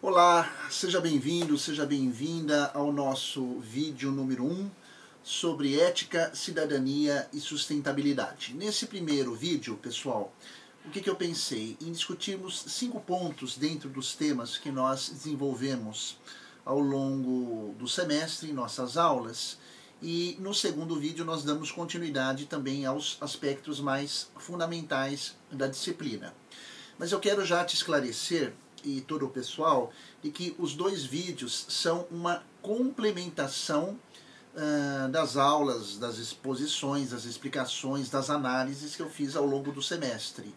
Olá, seja bem-vindo, seja bem-vinda ao nosso vídeo número 1 sobre ética, cidadania e sustentabilidade. Nesse primeiro vídeo, pessoal, o que eu pensei? Em discutirmos 5 pontos dentro dos temas que nós desenvolvemos ao longo do semestre em nossas aulas, e no segundo vídeo nós damos continuidade também aos aspectos mais fundamentais da disciplina. Mas eu quero já te esclarecer, e todo o pessoal, de que os dois vídeos são uma complementação das aulas, das exposições, das explicações, das análises que eu fiz ao longo do semestre.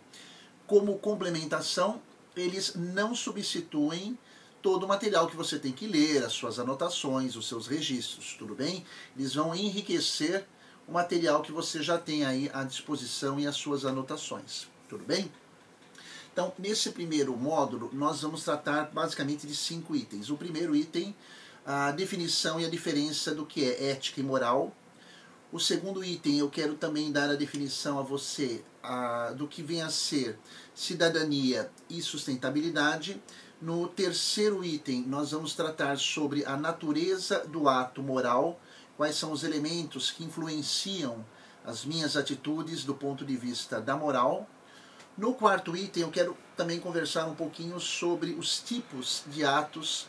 Como complementação, eles não substituem todo o material que você tem que ler, as suas anotações, os seus registros, tudo bem? Eles vão enriquecer o material que você já tem aí à disposição e as suas anotações, tudo bem? Então, nesse primeiro módulo, nós vamos tratar basicamente de 5 itens. O primeiro item, a definição e a diferença do que é ética e moral. O segundo item, eu quero também dar a definição a você do que vem a ser cidadania e sustentabilidade. No terceiro item, nós vamos tratar sobre a natureza do ato moral, quais são os elementos que influenciam as minhas atitudes do ponto de vista da moral. No quarto item, eu quero também conversar um pouquinho sobre os tipos de atos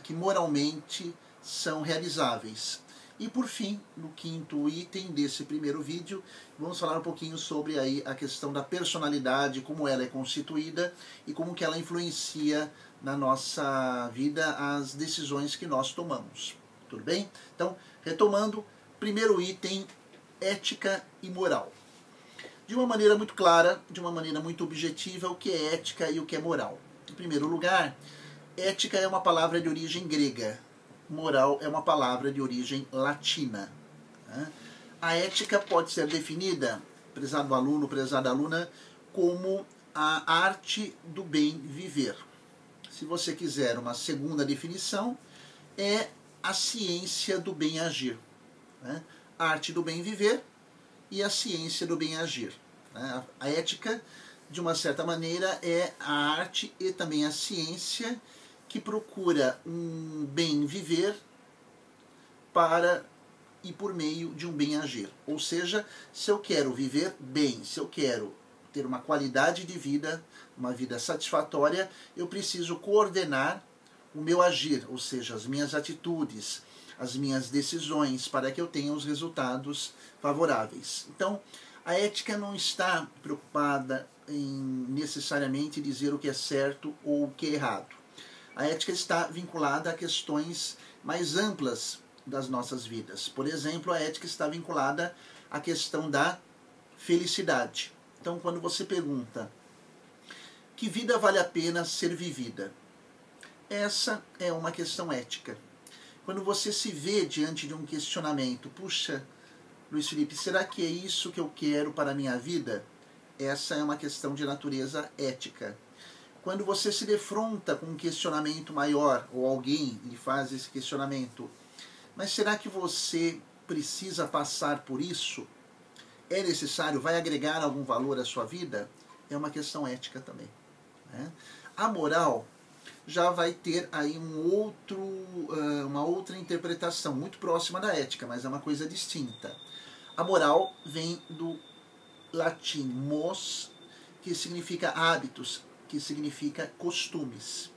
que moralmente são realizáveis. E por fim, no quinto item desse primeiro vídeo, vamos falar um pouquinho sobre aí a questão da personalidade, como ela é constituída e como que ela influencia na nossa vida as decisões que nós tomamos. Tudo bem? Então, retomando, primeiro item, ética e moral. De uma maneira muito clara, de uma maneira muito objetiva, o que é ética e o que é moral. Em primeiro lugar, ética é uma palavra de origem grega, moral é uma palavra de origem latina. A ética pode ser definida, prezado aluno, prezada aluna, como a arte do bem viver. Se você quiser uma segunda definição, é a ciência do bem agir. A arte do bem viver e a ciência do bem agir. A ética, de uma certa maneira, é a arte e também a ciência que procura um bem viver para e por meio de um bem agir. Ou seja, se eu quero viver bem, se eu quero ter uma qualidade de vida, uma vida satisfatória, eu preciso coordenar o meu agir, ou seja, as minhas atitudes, as minhas decisões, para que eu tenha os resultados favoráveis. Então, a ética não está preocupada em necessariamente dizer o que é certo ou o que é errado. A ética está vinculada a questões mais amplas das nossas vidas. Por exemplo, a ética está vinculada à questão da felicidade. Então, quando você pergunta que vida vale a pena ser vivida, essa é uma questão ética. Quando você se vê diante de um questionamento, puxa, Luiz Felipe, será que é isso que eu quero para a minha vida? Essa é uma questão de natureza ética. Quando você se defronta com um questionamento maior, ou alguém lhe faz esse questionamento, mas será que você precisa passar por isso? É necessário? Vai agregar algum valor à sua vida? É uma questão ética também. A moral já vai ter aí uma outra interpretação, muito próxima da ética, mas é uma coisa distinta. A moral vem do latim mos, que significa hábitos, que significa costumes.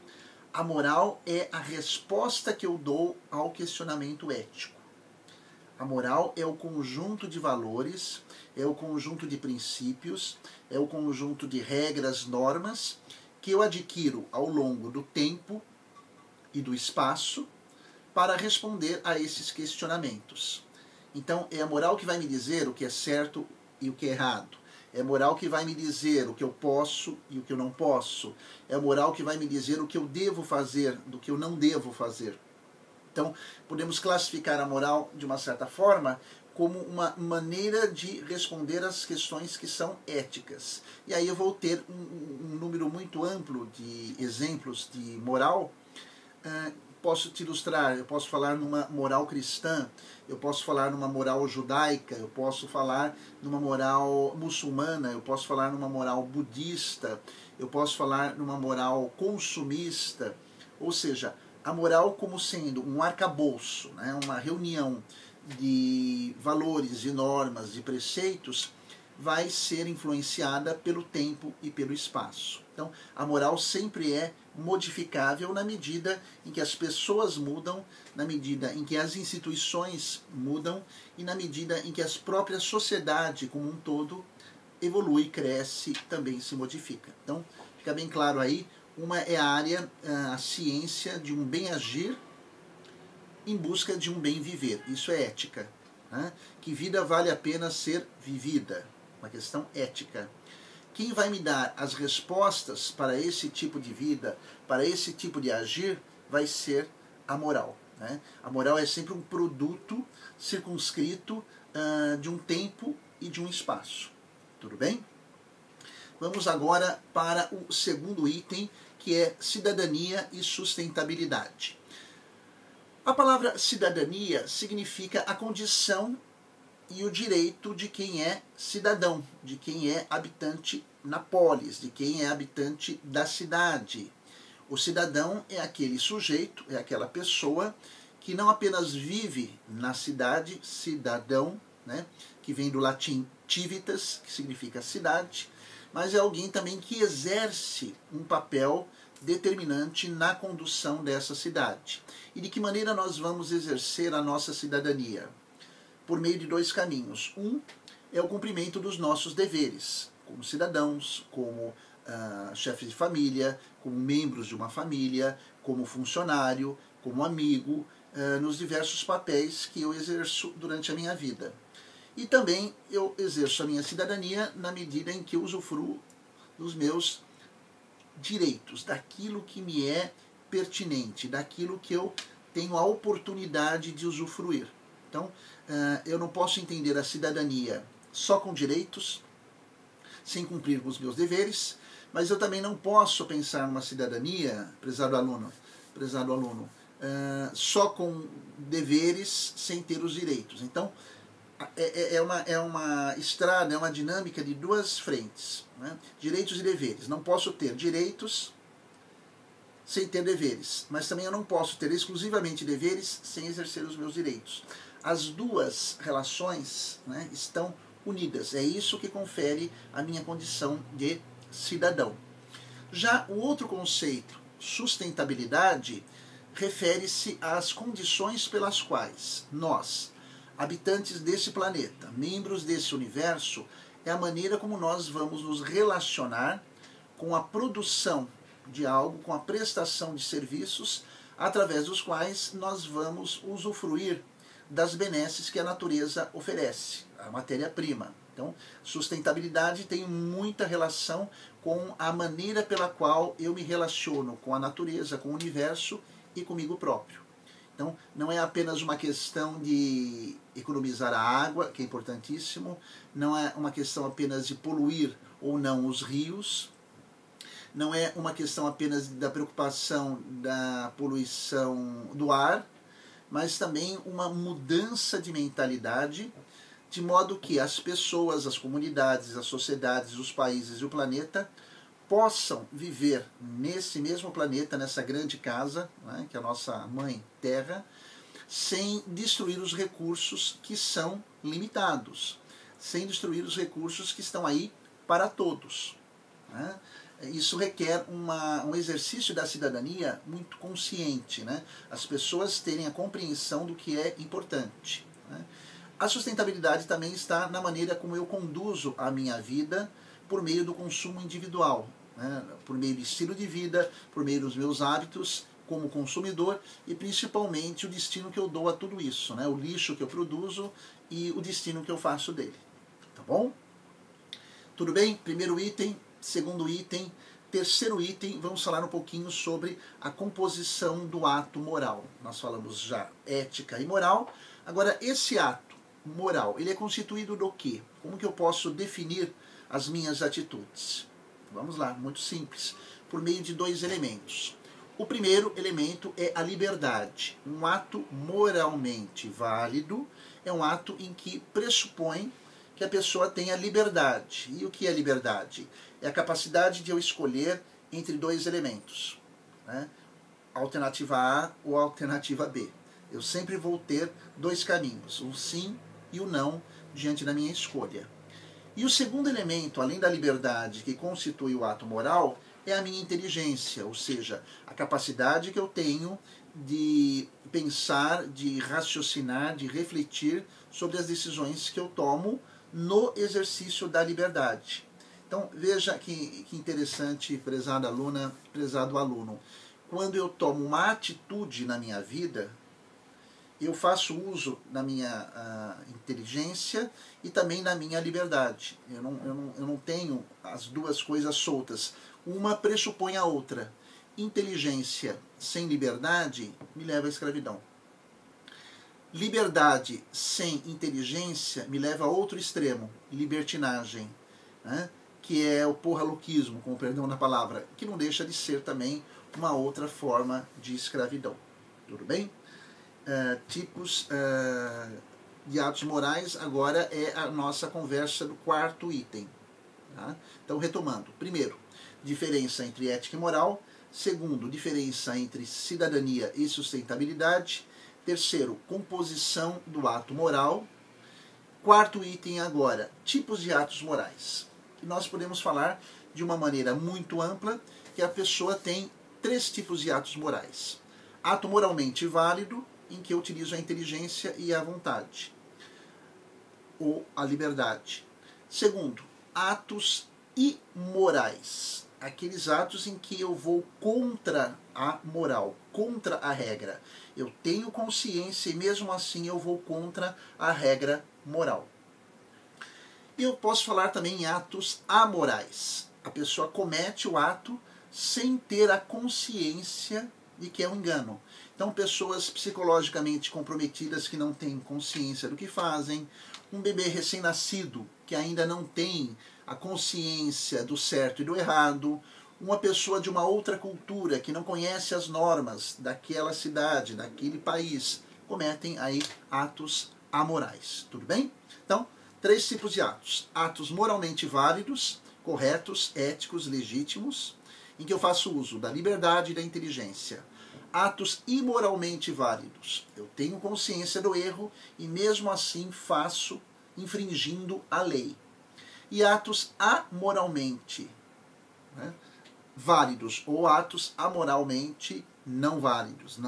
A moral é a resposta que eu dou ao questionamento ético. A moral é o conjunto de valores, é o conjunto de princípios, é o conjunto de regras, normas, que eu adquiro ao longo do tempo e do espaço para responder a esses questionamentos. Então, é a moral que vai me dizer o que é certo e o que é errado. É a moral que vai me dizer o que eu posso e o que eu não posso. É a moral que vai me dizer o que eu devo fazer do que eu não devo fazer. Então, podemos classificar a moral, de uma certa forma, como uma maneira de responder às questões que são éticas. E aí eu vou ter um número muito amplo de exemplos de moral. Posso te ilustrar, eu posso falar numa moral cristã, eu posso falar numa moral judaica, eu posso falar numa moral muçulmana, eu posso falar numa moral budista, eu posso falar numa moral consumista, Ou seja, a moral como sendo um arcabouço, né, uma reunião de valores, de normas, de preceitos, vai ser influenciada pelo tempo e pelo espaço. Então, a moral sempre é modificável na medida em que as pessoas mudam, na medida em que as instituições mudam e na medida em que a própria sociedade como um todo evolui, cresce, também se modifica. Então, fica bem claro aí, uma é a área, a ciência de um bem agir em busca de um bem viver. Isso é ética. Né? Que vida vale a pena ser vivida? Uma questão ética. Quem vai me dar as respostas para esse tipo de vida, para esse tipo de agir, vai ser a moral. Né? A moral é sempre um produto circunscrito de um tempo e de um espaço. Tudo bem? Vamos agora para o segundo item, que é cidadania e sustentabilidade. A palavra cidadania significa a condição e o direito de quem é cidadão, de quem é habitante na polis, de quem é habitante da cidade. O cidadão é aquele sujeito, é aquela pessoa que não apenas vive na cidade, cidadão, né, que vem do latim civitas, que significa cidade, mas é alguém também que exerce um papel determinante na condução dessa cidade. E de que maneira nós vamos exercer a nossa cidadania? Por meio de dois caminhos. Um é o cumprimento dos nossos deveres, como cidadãos, como chefes de família, como membros de uma família, como funcionário, como amigo, nos diversos papéis que eu exerço durante a minha vida. E também eu exerço a minha cidadania na medida em que eu usufruo dos meus direitos, daquilo que me é pertinente, daquilo que eu tenho a oportunidade de usufruir. Então, eu não posso entender a cidadania só com direitos, sem cumprir com os meus deveres, mas eu também não posso pensar numa cidadania, prezado aluno, só com deveres sem ter os direitos. Então, é uma estrada, é uma dinâmica de duas frentes, né? Direitos e deveres. Não posso ter direitos sem ter deveres, mas também eu não posso ter exclusivamente deveres sem exercer os meus direitos. As duas relações, né, estão unidas. É isso que confere a minha condição de cidadão. Já o outro conceito, sustentabilidade, refere-se às condições pelas quais nós, habitantes desse planeta, membros desse universo, é a maneira como nós vamos nos relacionar com a produção de algo, com a prestação de serviços, através dos quais nós vamos usufruir das benesses que a natureza oferece, a matéria-prima. Então, sustentabilidade tem muita relação com a maneira pela qual eu me relaciono com a natureza, com o universo e comigo próprio. Então, não é apenas uma questão de economizar a água, que é importantíssimo, não é uma questão apenas de poluir ou não os rios, não é uma questão apenas da preocupação da poluição do ar, mas também uma mudança de mentalidade, de modo que as pessoas, as comunidades, as sociedades, os países e o planeta possam viver nesse mesmo planeta, nessa grande casa, né, que é a nossa mãe Terra, sem destruir os recursos que são limitados, sem destruir os recursos que estão aí para todos. Né? Isso requer um exercício da cidadania muito consciente, né? As pessoas terem a compreensão do que é importante. Né? A sustentabilidade também está na maneira como eu conduzo a minha vida por meio do consumo individual, né? Por meio do estilo de vida, por meio dos meus hábitos como consumidor e principalmente o destino que eu dou a tudo isso, né? O lixo que eu produzo e o destino que eu faço dele. Tá bom? Tudo bem? Primeiro item, segundo item, terceiro item, vamos falar um pouquinho sobre a composição do ato moral. Nós falamos já ética e moral. Agora, esse ato moral, ele é constituído do quê? Como que eu posso definir as minhas atitudes? Vamos lá, muito simples, por meio de dois elementos. O primeiro elemento é a liberdade. Um ato moralmente válido é um ato em que pressupõe que a pessoa tenha liberdade. E o que é liberdade? É a capacidade de eu escolher entre dois elementos, né? alternativa A ou alternativa B. Eu sempre vou ter dois caminhos, o sim e o não, diante da minha escolha. E o segundo elemento, além da liberdade que constitui o ato moral, é a minha inteligência, ou seja, a capacidade que eu tenho de pensar, de raciocinar, de refletir sobre as decisões que eu tomo no exercício da liberdade. Então, veja que interessante, prezada aluna, prezado aluno. Quando eu tomo uma atitude na minha vida, eu faço uso da minha inteligência e também da minha liberdade. Eu não tenho as duas coisas soltas. Uma pressupõe a outra. Inteligência sem liberdade me leva à escravidão. Liberdade sem inteligência me leva a outro extremo, libertinagem, né? Que é o porra-louquismo, com o perdão da palavra, que não deixa de ser também uma outra forma de escravidão. Tudo bem? Tipos de atos morais, agora é a nossa conversa do quarto item. Tá? Então, retomando. Primeiro, diferença entre ética e moral. Segundo, diferença entre cidadania e sustentabilidade. Terceiro, composição do ato moral. Quarto item agora, tipos de atos morais. E nós podemos falar de uma maneira muito ampla que a pessoa tem 3 tipos de atos morais. Ato moralmente válido, em que eu utilizo a inteligência e a vontade, ou a liberdade. Segundo, atos imorais, aqueles atos em que eu vou contra a moral, contra a regra. Eu tenho consciência e mesmo assim eu vou contra a regra moral. E eu posso falar também em atos amorais. A pessoa comete o ato sem ter a consciência de que é um engano. Então, pessoas psicologicamente comprometidas que não têm consciência do que fazem, um bebê recém-nascido que ainda não tem a consciência do certo e do errado, uma pessoa de uma outra cultura que não conhece as normas daquela cidade, daquele país, cometem aí atos amorais. Tudo bem? Então, 3 tipos de atos. Atos moralmente válidos, corretos, éticos, legítimos, em que eu faço uso da liberdade e da inteligência. Atos imoralmente válidos. Eu tenho consciência do erro e mesmo assim faço infringindo a lei. E atos amoralmente válidos ou atos amoralmente não válidos,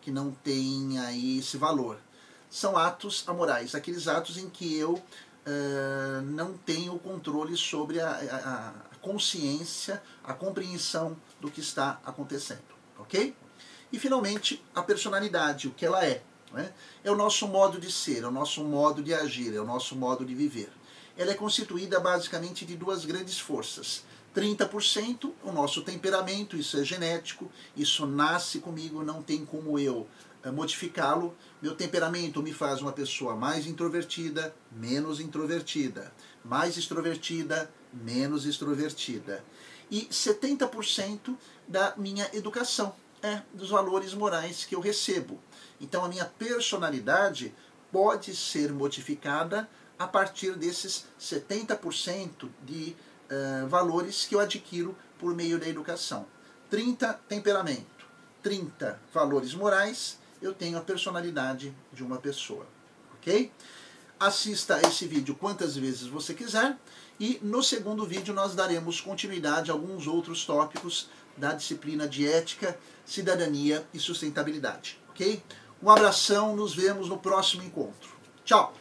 que não têm aí esse valor. São atos amorais, aqueles atos em que eu não tenho o controle sobre a consciência, a compreensão do que está acontecendo, ok? E finalmente, a personalidade, o que ela é. Né? É o nosso modo de ser, é o nosso modo de agir, é o nosso modo de viver. Ela é constituída basicamente de 2 grandes forças. 30% o nosso temperamento, isso é genético, isso nasce comigo, não tem como eu modificá-lo. Meu temperamento me faz uma pessoa mais introvertida, menos introvertida, mais extrovertida, menos extrovertida. E 70% da minha educação, dos valores morais que eu recebo. Então a minha personalidade pode ser modificada a partir desses 70% de valores que eu adquiro por meio da educação. 30 temperamento, 30 valores morais, eu tenho a personalidade de uma pessoa, ok? Assista esse vídeo quantas vezes você quiser e no segundo vídeo nós daremos continuidade a alguns outros tópicos da disciplina de ética, cidadania e sustentabilidade, ok? Um abração, nos vemos no próximo encontro. Tchau!